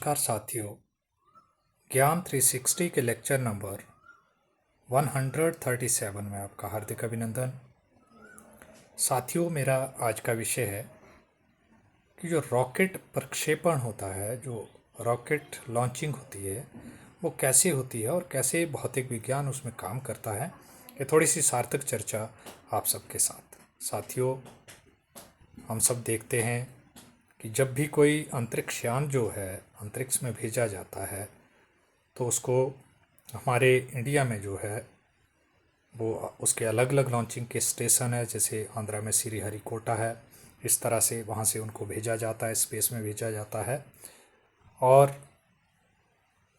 नमस्कार साथियों, ज्ञान 360 के लेक्चर नंबर 137 में आपका हार्दिक अभिनंदन। साथियों, मेरा आज का विषय है कि जो रॉकेट प्रक्षेपण होता है, जो रॉकेट लॉन्चिंग होती है, वो कैसे होती है और कैसे भौतिक विज्ञान उसमें काम करता है। ये थोड़ी सी सार्थक चर्चा आप सबके साथ। साथियों, हम सब देखते हैं कि जब भी कोई अंतरिक्ष यान जो है अंतरिक्ष में भेजा जाता है तो उसको हमारे इंडिया में जो है वो उसके अलग अलग लॉन्चिंग के स्टेशन है। जैसे आंध्रा में श्रीहरिकोटा है, इस तरह से वहाँ से उनको भेजा जाता है, स्पेस में भेजा जाता है। और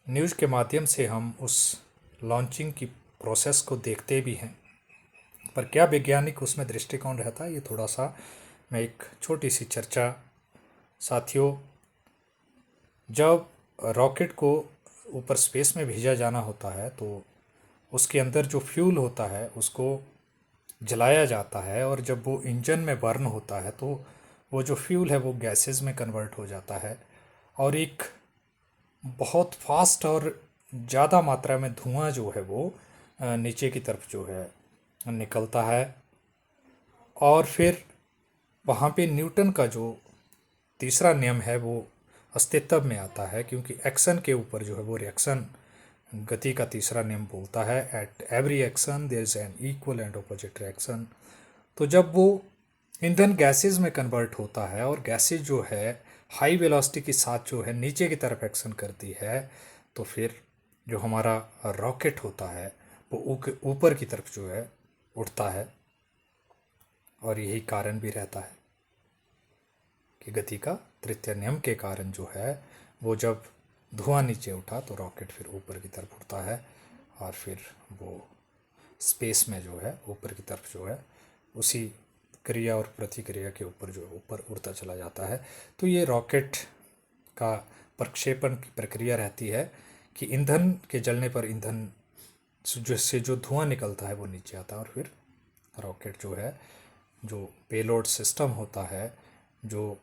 न्यूज़ के माध्यम से हम उस लॉन्चिंग की प्रोसेस को देखते भी हैं, पर क्या वैज्ञानिक उसमें दृष्टिकोण रहता है, ये थोड़ा सा मैं एक छोटी सी चर्चा। साथियों, जब रॉकेट को ऊपर स्पेस में भेजा जाना होता है तो उसके अंदर जो फ्यूल होता है उसको जलाया जाता है, और जब वो इंजन में बर्न होता है तो वो जो फ्यूल है वो गैसेस में कन्वर्ट हो जाता है और एक बहुत फास्ट और ज़्यादा मात्रा में धुआं जो है वो नीचे की तरफ जो है निकलता है। और फिर वहाँ पे न्यूटन का जो तीसरा नियम है वो अस्तित्व में आता है, क्योंकि एक्शन के ऊपर जो है वो रिएक्शन, गति का तीसरा नियम बोलता है at every action there is an equal and opposite reaction. तो जब वो ईंधन गैसेज में कन्वर्ट होता है और गैसेज जो है हाई वेलोसिटी के साथ जो है नीचे की तरफ एक्शन करती है, तो फिर जो हमारा रॉकेट होता है वो ऊपर की तरफ जो है उड़ता है। और यही कारण भी रहता है कि गति का तृतीय नियम के कारण जो है वो जब धुआं नीचे उठा तो रॉकेट फिर ऊपर की तरफ उड़ता है और फिर वो स्पेस में जो है ऊपर की तरफ जो है उसी क्रिया और प्रतिक्रिया के ऊपर जो ऊपर उड़ता चला जाता है। तो ये रॉकेट का प्रक्षेपण की प्रक्रिया रहती है कि ईंधन के जलने पर ईंधन से जो धुआं निकलता है वो नीचे आता है और फिर रॉकेट जो है, जो पेलोड सिस्टम होता है, जो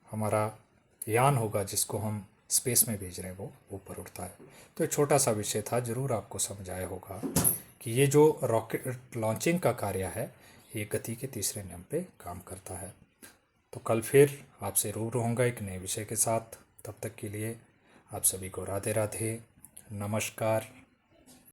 हमारा यान होगा जिसको हम स्पेस में भेज रहे हैं, वो ऊपर उठता है। तो एक छोटा सा विषय था, ज़रूर आपको समझ आया होगा कि ये जो रॉकेट लॉन्चिंग का कार्य है ये गति के तीसरे नियम पे काम करता है। तो कल फिर आपसे रूबरू होऊंगा एक नए विषय के साथ। तब तक के लिए आप सभी को राधे राधे, नमस्कार।